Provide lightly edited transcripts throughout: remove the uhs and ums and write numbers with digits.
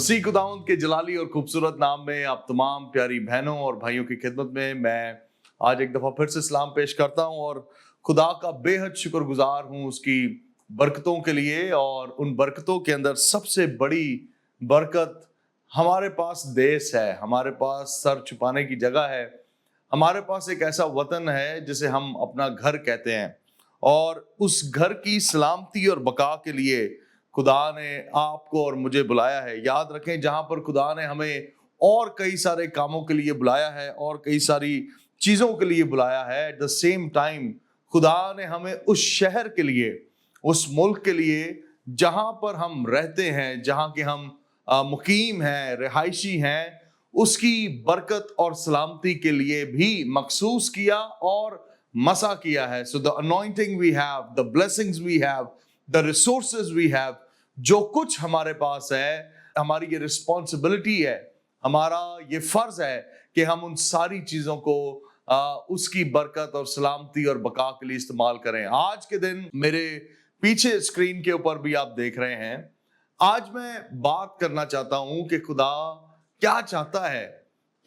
मसीह खुदावंद के जलाली और खूबसूरत नाम में आप तमाम प्यारी बहनों और भाइयों की खिदमत में मैं आज एक दफ़ा फिर से सलाम पेश करता हूं और खुदा का बेहद शुक्रगुजार हूं उसकी बरकतों के लिए। और उन बरकतों के अंदर सबसे बड़ी बरकत हमारे पास देश है, हमारे पास सर छुपाने की जगह है, हमारे पास एक ऐसा वतन है जिसे हम अपना घर कहते हैं। और उस घर की सलामती और बका के लिए खुदा ने आपको और मुझे बुलाया है। याद रखें, जहां पर खुदा ने हमें और कई सारे कामों के लिए बुलाया है और कई सारी चीजों के लिए बुलाया है, एट द सेम टाइम खुदा ने हमें उस शहर के लिए, उस मुल्क के लिए जहां पर हम रहते हैं, जहां के हम मुकीम हैं, रिहायशी हैं, उसकी बरकत और सलामती के लिए भी मखसूस किया और मसा किया है। So the anointing we have, the blessings we have, the resources we have, जो कुछ हमारे पास है, हमारी ये रिस्पॉन्सिबिलिटी है, हमारा ये फर्ज है कि हम उन सारी चीजों को उसकी बरकत और सलामती और बका के लिए इस्तेमाल करें। आज के दिन मेरे पीछे स्क्रीन के ऊपर भी आप देख रहे हैं, आज मैं बात करना चाहता हूं कि खुदा क्या चाहता है,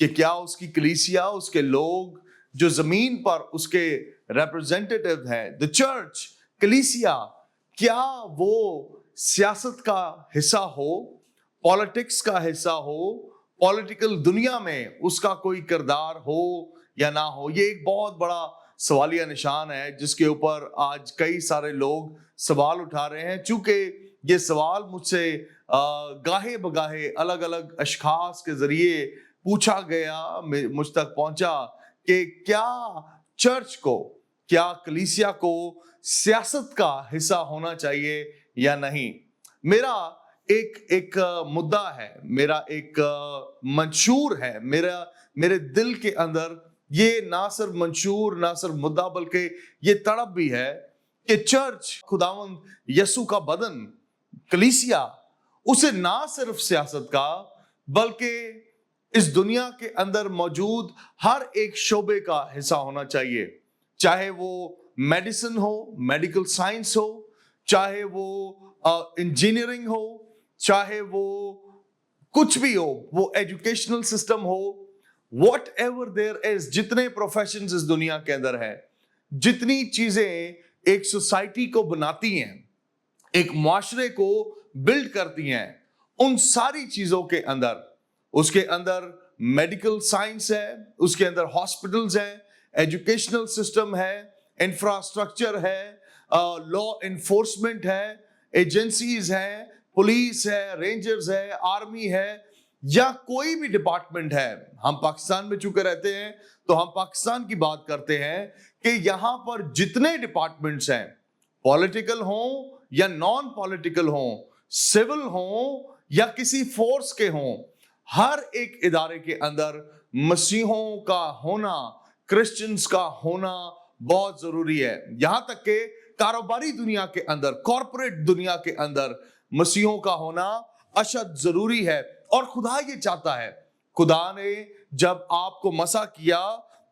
कि क्या उसकी कलीसिया, उसके लोग जो जमीन पर उसके रिप्रेजेंटेटिव हैं, द चर्च, कलीसिया, क्या वो सियासत का हिस्सा हो, पॉलिटिक्स का हिस्सा हो, पॉलिटिकल दुनिया में उसका कोई किरदार हो या ना हो। ये एक बहुत बड़ा सवालिया निशान है जिसके ऊपर आज कई सारे लोग सवाल उठा रहे हैं। चूंकि ये सवाल मुझसे गाहे बगाहे अलग अलग अशखास के जरिए पूछा गया, मुझ तक पहुंचा कि क्या चर्च को, क्या कलीसिया को सियासत का हिस्सा होना चाहिए या नहीं। मेरा एक मुद्दा है, मेरा एक मंशूर है, मेरे दिल के अंदर ये ना सिर्फ मंशूर, ना सिर्फ मुद्दा, बल्कि ये तड़प भी है कि चर्च, खुदावंद यसु का बदन, कलीसिया, उसे ना सिर्फ सियासत का बल्कि इस दुनिया के अंदर मौजूद हर एक शोबे का हिस्सा होना चाहिए। चाहे वो मेडिसिन हो, मेडिकल साइंस हो, चाहे वो इंजीनियरिंग हो, चाहे वो कुछ भी हो, वो एजुकेशनल सिस्टम हो, वॉट एवर देयर इज, जितने प्रोफेशंस इस दुनिया के अंदर है, जितनी चीजें एक सोसाइटी को बनाती हैं, एक मुआशरे को बिल्ड करती हैं, उन सारी चीजों के अंदर, उसके अंदर मेडिकल साइंस है, उसके अंदर हॉस्पिटल्स हैं, एजुकेशनल सिस्टम है, इंफ्रास्ट्रक्चर है, लॉ इन्फोर्समेंट है, एजेंसीज हैं, पुलिस है, रेंजर्स है, आर्मी है, या कोई भी डिपार्टमेंट है। हम पाकिस्तान में चूंकि रहते हैं तो हम पाकिस्तान की बात करते हैं कि यहां पर जितने डिपार्टमेंट्स हैं, पॉलिटिकल हों या नॉन पॉलिटिकल हों, सिविल हों या किसी फोर्स के हों, हर एक इदारे के अंदर मसीहों का होना, क्रिश्चियंस का होना बहुत जरूरी है। यहां तक कि कारोबारी दुनिया के अंदर, कॉर्पोरेट दुनिया के अंदर मसीहों का होना अशद जरूरी है। और खुदा ये चाहता है, खुदा ने जब आपको मसा किया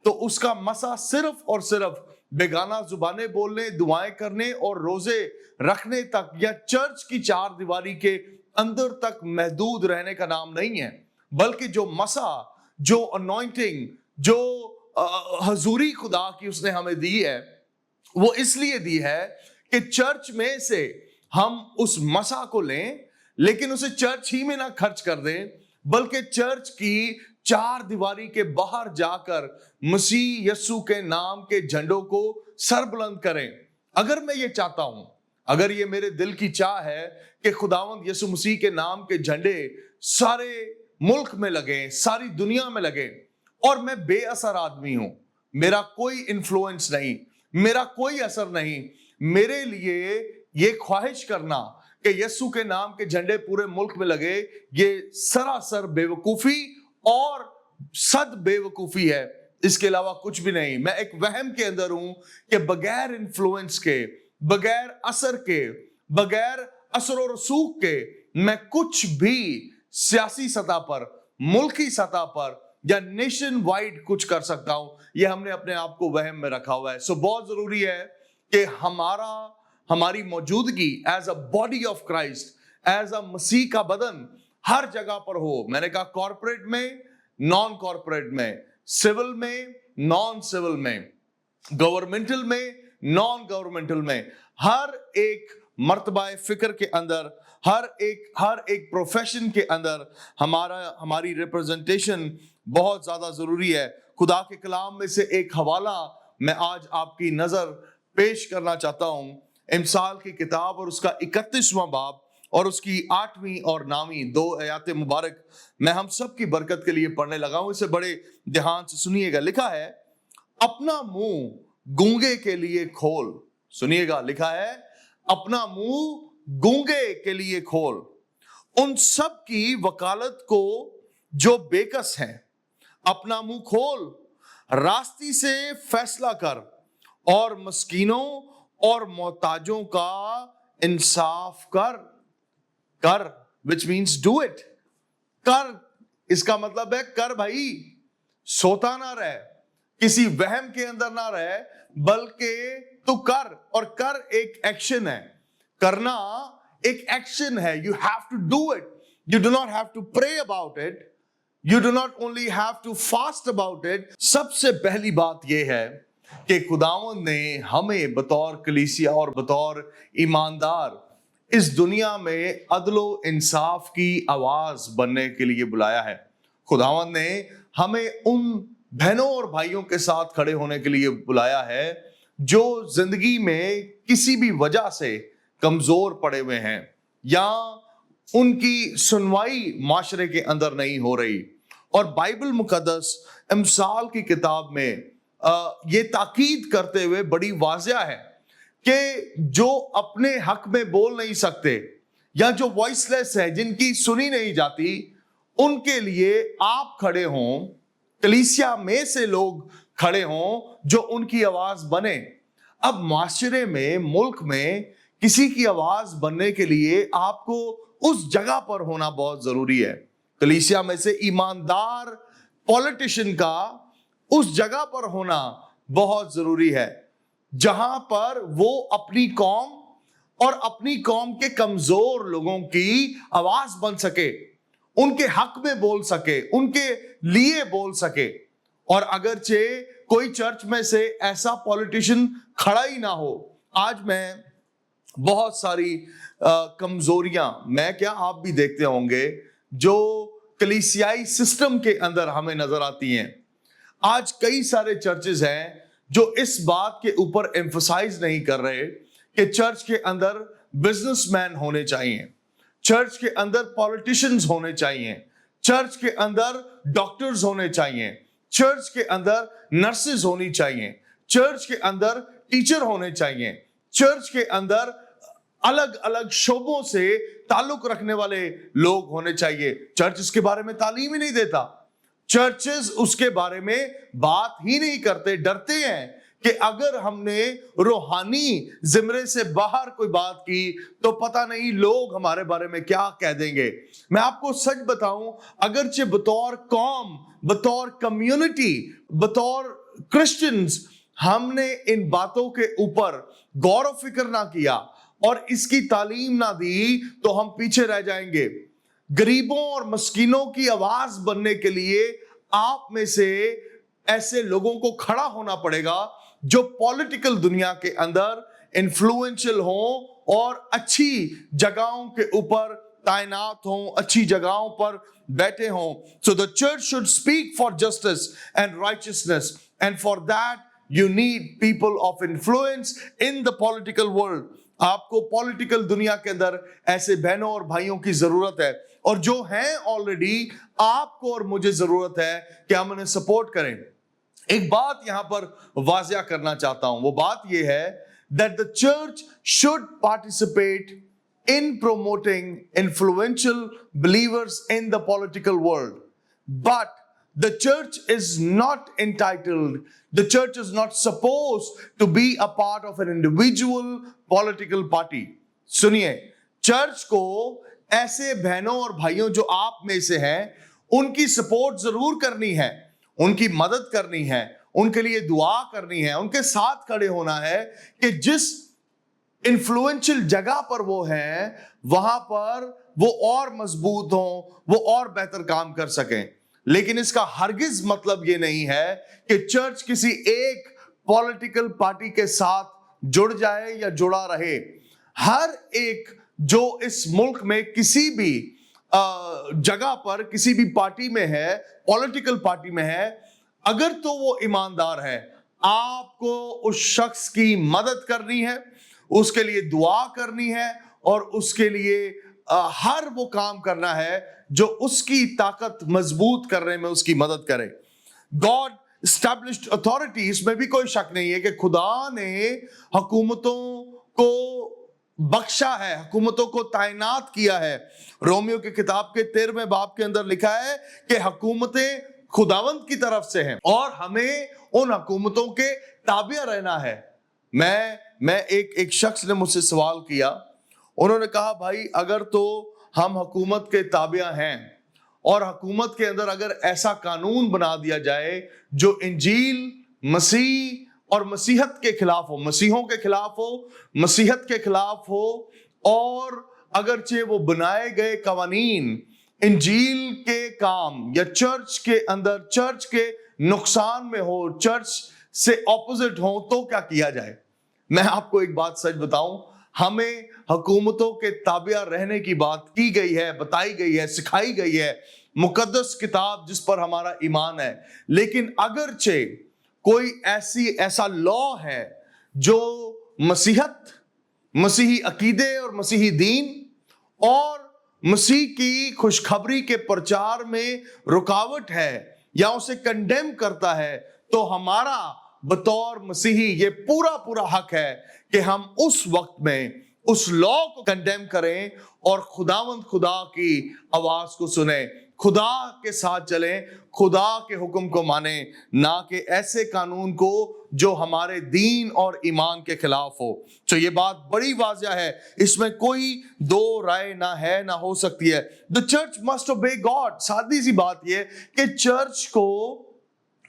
तो उसका मसा सिर्फ और सिर्फ बेगाना जुबानें बोलने, दुआएं करने और रोजे रखने तक या चर्च की चार दीवारी के अंदर तक महदूद रहने का नाम नहीं है, बल्कि जो मसा, जो अनॉइंटिंग, जो हजूरी खुदा की उसने हमें दी है, वो इसलिए दी है कि चर्च में से हम उस मसा को लें, लेकिन उसे चर्च ही में ना खर्च कर दें, बल्कि चर्च की चार दीवारी के बाहर जाकर मसीह यस्सु के नाम के झंडों को सरबुलंद करें। अगर मैं ये चाहता हूं, अगर ये मेरे दिल की चाह है कि खुदावंद यीशु मसीह के नाम के झंडे सारे मुल्क में लगे, सारी दुनिया में लगे, और मैं बेअसर आदमी हूं, मेरा कोई इन्फ्लुएंस नहीं, मेरा कोई असर नहीं, मेरे लिए ये ख्वाहिश करना कि यीशु के नाम के झंडे पूरे मुल्क में लगे, ये सरासर बेवकूफी और सद बेवकूफी है, इसके अलावा कुछ भी नहीं। मैं एक वहम के अंदर हूं कि बगैर इन्फ्लुएंस के, बगैर असर के, बगैर असर और रसूख के मैं कुछ भी सियासी सतह पर, मुल्की सतह पर या नेशन वाइड कुछ कर सकता हूं, यह हमने अपने आप को वहम में रखा हुआ है। सो बहुत जरूरी है कि हमारी मौजूदगी as a body of Christ, as a मसीह का बदन, हर जगह पर हो। मैंने कहा कॉर्पोरेट में, नॉन कॉर्पोरेट में, सिविल में, नॉन सिविल में, गवर्नमेंटल में, नॉन गवर्नमेंटल में, हर एक मर्तबा फिक्र के अंदर, हर एक प्रोफेशन के अंदर हमारी रिप्रेजेंटेशन बहुत ज्यादा जरूरी है। खुदा के कलाम में से एक हवाला मैं आज आपकी नजर पेश करना चाहता हूं, इमसाल की किताब और उसका 31वां बाब और उसकी 8वीं और 9वीं 2 आयत मुबारक मैं हम सब की बरकत के लिए पढ़ने लगा हूं। इसे बड़े ध्यान से सुनिएगा। लिखा है, अपना मुंह गूंगे के लिए खोल। सुनिएगा, लिखा है, अपना मुंह गूंगे के लिए खोल, उन सब की वकालत को जो बेकस हैं। अपना मुंह खोल, रास्ती से फैसला कर और मस्कीनों और मोहताजों का इंसाफ कर, which means do it। कर, इसका मतलब है कर भाई, सोता ना रहे, किसी वहम के अंदर ना रहे, बल्कि तू कर। और कर एक एक्शन है, करना एक एक्शन है। You have to do it. You do not have to pray about it. You do not only have to fast about it. सबसे पहली बात यह है कि खुदावंद ने हमें बतौर कलीसिया और बतौर ईमानदार इस दुनिया में अदलो इंसाफ की आवाज बनने के लिए बुलाया है। खुदावंद ने हमें उन बहनों और भाइयों के साथ खड़े होने के लिए बुलाया है जो जिंदगी में किसी भी वजह से कमजोर पड़े हुए हैं या उनकी सुनवाई माशरे के अंदर नहीं हो रही। और बाइबल मुकद्दस इमसाल की किताब में ये ताकीद करते हुए बड़ी वाज़िया है कि जो अपने हक में बोल नहीं सकते या जो वॉइसलेस है, जिनकी सुनी नहीं जाती, उनके लिए आप खड़े हों, कलीसिया में से लोग खड़े हों जो उनकी आवाज बने। अब माशरे में, मुल्क में किसी की आवाज बनने के लिए आपको उस जगह पर होना बहुत जरूरी है। कलीसिया में से ईमानदार पॉलिटिशियन का उस जगह पर होना बहुत जरूरी है जहां पर वो अपनी कौम और अपनी कौम के कमजोर लोगों की आवाज बन सके, उनके हक में बोल सके, उनके लिए बोल सके। और अगरचे कोई चर्च में से ऐसा पॉलिटिशियन खड़ा ही ना हो, आज मैं बहुत सारी कमजोरियां, मैं क्या आप भी देखते होंगे, जो कलीसियाई सिस्टम के अंदर हमें नजर आती हैं। आज कई सारे चर्चेज हैं जो इस बात के ऊपर एम्फसाइज नहीं कर रहे कि चर्च के अंदर बिजनेसमैन होने चाहिए, चर्च के अंदर पॉलिटिशियंस होने चाहिए, चर्च के अंदर डॉक्टर्स होने चाहिए, चर्च के अंदर नर्सेज होनी चाहिए, चर्च के अंदर टीचर होने चाहिए, चर्च के अंदर अलग अलग शोबों से ताल्लुक रखने वाले लोग होने चाहिए। चर्च इसके बारे में तालीम ही नहीं देता, चर्चेस उसके बारे में बात ही नहीं करते, डरते हैं कि अगर हमने रूहानी जिम्रे से बाहर कोई बात की तो पता नहीं लोग हमारे बारे में क्या कह देंगे। मैं आपको सच बताऊं, अगरचे बतौर कौम, बतौर कम्युनिटी, बतौर क्रिश्चियंस हमने इन बातों के ऊपर गौर व फिक्र ना किया और इसकी तालीम ना दी तो हम पीछे रह जाएंगे। गरीबों और मस्कीनों की आवाज बनने के लिए आप में से ऐसे लोगों को खड़ा होना पड़ेगा जो पॉलिटिकल दुनिया के अंदर इन्फ्लुएंशियल हों और अच्छी जगहों के ऊपर तैनात हों, अच्छी जगहों पर बैठे हों। So the church should speak for justice and righteousness, and for that you need people of influence in the political world. आपको पॉलिटिकल दुनिया के अंदर ऐसे बहनों और भाइयों की जरूरत है, और जो हैं ऑलरेडी, आपको और मुझे जरूरत है कि हम उन्हें सपोर्ट करें। एक बात यहां पर वाज़िया करना चाहता हूं, वो बात यह है that the church should participate in promoting influential believers in the political world, but the church is not entitled, the church is not supposed to be a part of an individual political party. सुनिए, church को ऐसे बहनों और भाइयों जो आप में से हैं उनकी सपोर्ट जरूर करनी है, उनकी मदद करनी है, उनके लिए दुआ करनी है, उनके साथ खड़े होना है कि जिस इन्फ्लुएंशियल जगह पर वो हैं वहां पर وہ اور مضبوط ہوں, وہ اور بہتر کام کر سکیں. لیکن اس کا ہرگز مطلب یہ نہیں ہے کہ چرچ کسی ایک پولیٹیکل پارٹی کے ساتھ جڑ جائے یا جڑا رہے. ہر ایک جو اس ملک میں کسی بھی جگہ پر کسی بھی پارٹی میں ہے, پولیٹیکل پارٹی میں ہے, اگر تو وہ ایماندار ہے, آپ کو اس شخص کی مدد کرنی ہے, اس کے لیے دعا کرنی ہے, اور اس کے لیے ہر وہ کام کرنا ہے جو اس کی طاقت مضبوط کرنے میں اس کی مدد کرے. God established authority, اس میں بھی کوئی شک نہیں ہے کہ خدا نے حکومتوں کو بخشا ہے, حکومتوں کو تعینات کیا ہے. رومیو کی کتاب کے 13ویں باب کے اندر لکھا ہے کہ حکومتیں خداوند کی طرف سے ہیں اور ہمیں ان حکومتوں کے تابع رہنا ہے. میں ایک شخص نے مجھ سے سوال کیا, انہوں نے کہا بھائی اگر تو ہم حکومت کے تابع ہیں اور حکومت کے اندر اگر ایسا قانون بنا دیا جائے جو انجیل, مسیح اور مسیحت کے خلاف ہو, مسیحوں کے خلاف ہو, مسیحت کے خلاف ہو, اور اگرچہ وہ بنائے گئے قوانین انجیل کے کام یا چرچ کے اندر چرچ کے نقصان میں ہو, چرچ سے اپوزٹ ہو, تو کیا کیا جائے؟ میں آپ کو ایک بات سچ بتاؤں, ہمیں حکومتوں کے تابع رہنے کی بات کی گئی ہے, بتائی گئی ہے, سکھائی گئی ہے, مقدس کتاب جس پر ہمارا ایمان ہے. لیکن اگرچہ کوئی ایسا لا ہے جو مسیحت, مسیحی عقیدے اور مسیحی دین اور مسیح کی خوشخبری کے پرچار میں رکاوٹ ہے یا اسے کنڈیم کرتا ہے, تو ہمارا بطور مسیحی یہ پورا حق ہے کہ ہم اس وقت میں اس لا کو کنڈیم کریں اور خداوند خدا کی آواز کو سنیں, خدا کے ساتھ چلیں, خدا کے حکم کو مانیں, نہ کہ ایسے قانون کو جو ہمارے دین اور ایمان کے خلاف ہو. تو یہ بات بڑی واضح ہے, اس میں کوئی دو رائے نہ ہے نہ ہو سکتی ہے. The church must obey God. سادی سی بات یہ کہ چرچ کو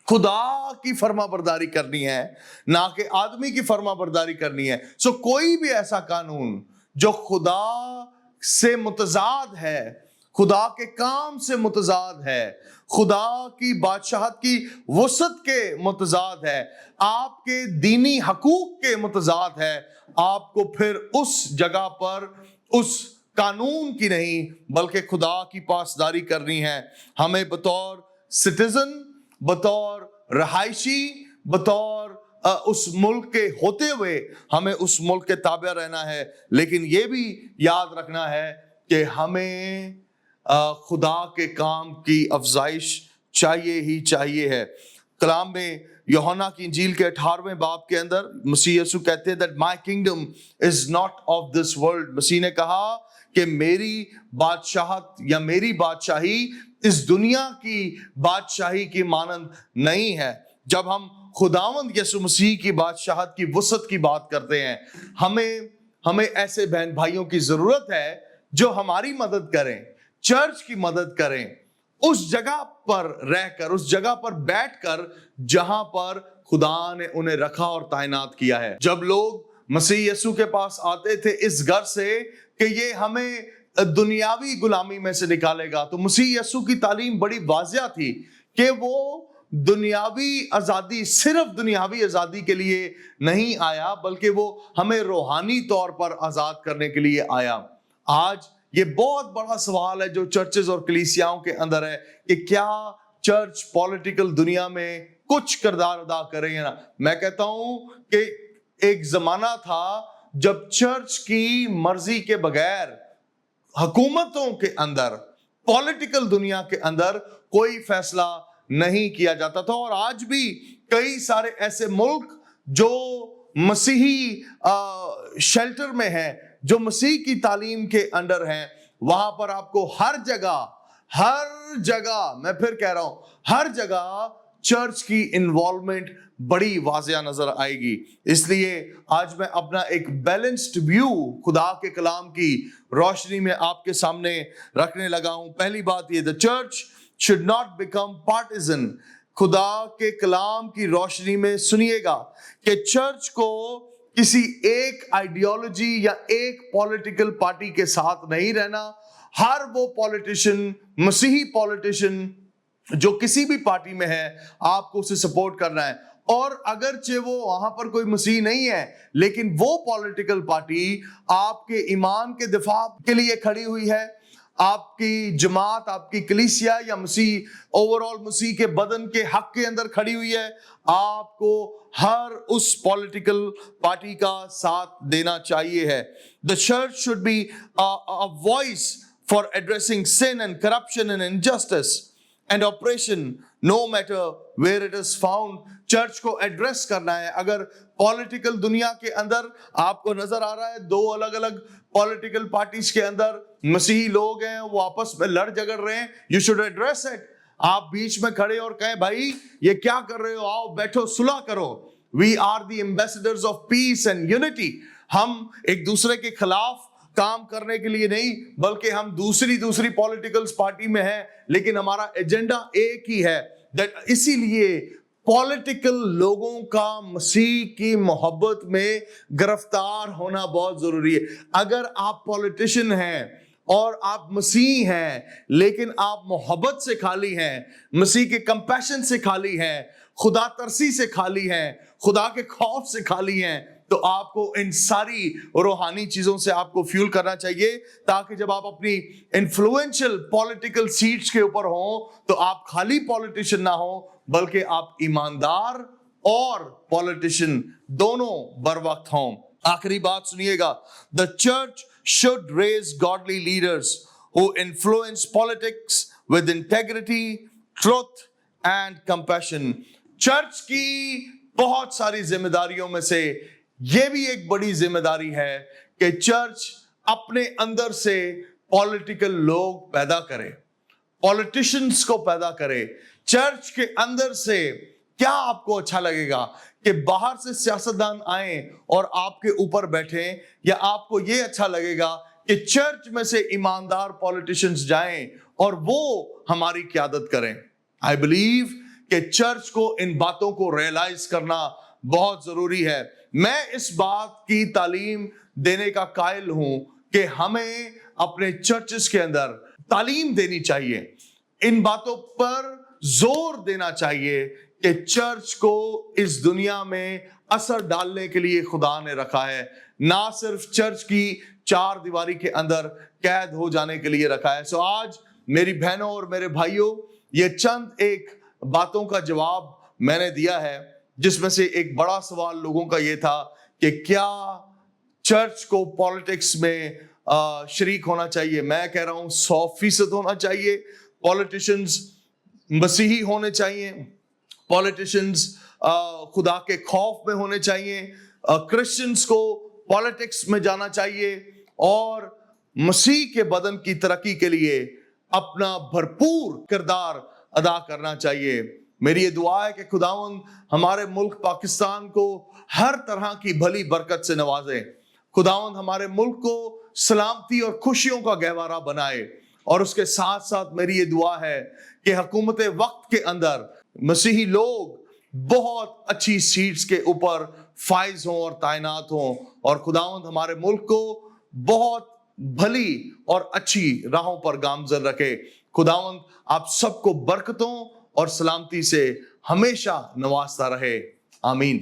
خدا کی فرما برداری کرنی ہے, نہ کہ آدمی کی فرما برداری کرنی ہے. سو کوئی بھی ایسا قانون جو خدا سے متضاد ہے, خدا کے کام سے متضاد ہے, خدا کی بادشاہت کی وسعت کے متضاد ہے, آپ کے دینی حقوق کے متضاد ہے, آپ کو پھر اس جگہ پر اس قانون کی نہیں بلکہ خدا کی پاسداری کرنی ہے. ہمیں بطور سٹیزن, بطور رہائشی, بطور اس ملک کے ہوتے ہوئے ہمیں اس ملک کے تابع رہنا ہے. لیکن یہ بھی یاد رکھنا ہے کہ ہمیں خدا کے کام کی افزائش چاہیے ہی چاہیے ہے. کلام میں یوحنا کی انجیل کے 18ویں باب کے اندر مسیح یسوع کہتے ہیں that my kingdom is not of this world. مسیح نے کہا کہ میری بادشاہت یا میری بادشاہی اس دنیا کی بادشاہی کی مانند نہیں ہے. جب ہم خداوند یسوع مسیح کی بادشاہت کی وسعت کی بات کرتے ہیں, ہمیں ایسے بہن بھائیوں کی ضرورت ہے جو ہماری مدد کریں, چرچ کی مدد کریں, اس جگہ پر رہ کر, اس جگہ پر بیٹھ کر جہاں پر خدا نے انہیں رکھا اور تعینات کیا ہے. جب لوگ مسیح یسوع کے پاس آتے تھے اس گھر سے کہ یہ ہمیں دنیاوی غلامی میں سے نکالے گا, تو مسیح یسوع کی تعلیم بڑی واضح تھی کہ وہ دنیاوی آزادی, صرف دنیاوی آزادی کے لیے نہیں آیا بلکہ وہ ہمیں روحانی طور پر آزاد کرنے کے لیے آیا. آج یہ بہت بڑا سوال ہے جو چرچز اور کلیسیاؤں کے اندر ہے کہ کیا چرچ پولیٹیکل دنیا میں کچھ کردار ادا کرے یا نہ. میں کہتا ہوں کہ ایک زمانہ تھا جب چرچ کی مرضی کے بغیر حکومتوں کے اندر, پولیٹیکل دنیا کے اندر کوئی فیصلہ نہیں کیا جاتا تھا. اور آج بھی کئی سارے ایسے ملک جو مسیحی شیلٹر میں ہیں, جو مسیح کی تعلیم کے انڈر ہیں, وہاں پر آپ کو ہر جگہ میں پھر کہہ رہا ہوں, ہر جگہ چرچ کی انوالومنٹ بڑی واضح نظر آئے گی. اس لیے آج میں اپنا ایک بیلنسڈ ویو خدا کے کلام کی روشنی میں آپ کے سامنے رکھنے لگا ہوں. پہلی بات یہ, the church should not become partisan. خدا کے کلام کی روشنی میں سنیے گا کہ چرچ کو کسی ایک آئیڈیالوجی یا ایک پولیٹیکل پارٹی کے ساتھ نہیں رہنا. हर वो पॉलिटिशियन, मसीही पॉलिटिशियन जो किसी भी पार्टी में है, आपको उसे सपोर्ट करना है। और अगरचे वो वहां पर कोई मसीह नहीं है, लेकिन वो पॉलिटिकल पार्टी आपके ईमान के दिफा के लिए खड़ी हुई है, आपकी जमात, आपकी कलीसिया या मसीह ओवरऑल मसीह के बदन के हक के अंदर खड़ी हुई है, आपको हर उस पॉलिटिकल पार्टी का साथ देना चाहिए है। The church should be a voice for addressing sin and corruption and injustice and oppression no matter where it is found। Church को एड्रेस करना है। अगर पॉलिटिकल दुनिया के अंदर आपको नजर आ रहा है दो अलग अलग पॉलिटिकल पार्टीज के अंदर मसीही लोग हैं, वो आपस में लड़ झगड़ रहे हैं, यू शुड एड्रेस इट। आप बीच में खड़े और कहें भाई ये क्या कर रहे हो, आओ बैठो सुलह करो। We are the ambassadors of peace and unity. हम एक दूसरे के खिलाफ काम करने के लिए नहीं, बल्कि हम दूसरी पॉलिटिकल पार्टी में हैं, लेकिन हमारा एजेंडा एक ही है। इसीलिए पॉलिटिकल लोगों का मसीह की मोहब्बत में गिरफ्तार होना बहुत जरूरी है। अगर आप पॉलिटिशियन हैं और आप मसीह हैं, लेकिन आप मोहब्बत से खाली हैं, मसीह के कंपैशन से खाली हैं, खुदा तरसी से खाली हैं, खुदा के खौफ से खाली हैं, तो आपको इन सारी रूहानी चीजों से आपको फ्यूल करना चाहिए, ताकि जब आप अपनी इन्फ्लुएंशियल पॉलिटिकल सीट्स के ऊपर हो तो आप खाली पॉलिटिशियन ना हो, बल्कि आप ईमानदार और पॉलिटिशियन दोनों बर वक्त हों। आखिरी बात सुनिएगा, the church should raise godly leaders who influence politics with integrity, truth and compassion। Church की बहुत सारी जिम्मेदारियों में से यह भी एक बड़ी जिम्मेदारी है कि चर्च अपने अंदर से पॉलिटिकल लोग पैदा करे, पॉलिटिशियंस को पैदा करे। चर्च के अंदर से क्या आपको अच्छा लगेगा कि बाहर से सियासतदान आए और आपके ऊपर बैठे, या आपको यह अच्छा लगेगा कि चर्च में से ईमानदार पॉलिटिशियंस जाएं और वो हमारी क़यादत करें? आई बिलीव कि चर्च को इन बातों को रियलाइज करना बहुत जरूरी है। मैं इस बात की तालीम देने का कायल हूं कि हमें अपने चर्चेस के अंदर तालीम देनी चाहिए, इन बातों पर जोर देना चाहिए कि चर्च को इस दुनिया में असर डालने के लिए खुदा ने रखा है, ना सिर्फ चर्च की चार दीवारी के अंदर कैद हो जाने के लिए रखा है। सो आज मेरी बहनों और मेरे भाइयों, ये चंद एक बातों का जवाब मैंने दिया है, जिसमें से एक बड़ा सवाल लोगों का ये था कि क्या चर्च को पॉलिटिक्स में शरीक होना चाहिए। मैं कह रहा हूं 100% होना चाहिए। पॉलिटिशियंस मसीही होने चाहिए, पॉलिटिशियंस खुदा के खौफ में होने चाहिए, क्रिश्चियंस को पॉलिटिक्स में जाना चाहिए और मसीह के बदन की तरक्की के लिए अपना भरपूर किरदार अदा करना चाहिए। मेरी ये दुआ है कि खुदावंद हमारे मुल्क पाकिस्तान को हर तरह की भली बरकत से नवाजे। खुदावंद हमारे मुल्क को सलामती और खुशियों का गहवारा बनाए। और उसके साथ साथ मेरी ये दुआ है कि हुकूमत वक्त के अंदर मसीही लोग बहुत अच्छी सीट्स के ऊपर फाइज हों और तैनात हों, और खुदावंद हमारे मुल्क को बहुत भली और अच्छी राहों पर गामजन रखे। खुदावंद आप सबको बरकतों और सलामती से हमेशा नवाजता रहे। आमीन।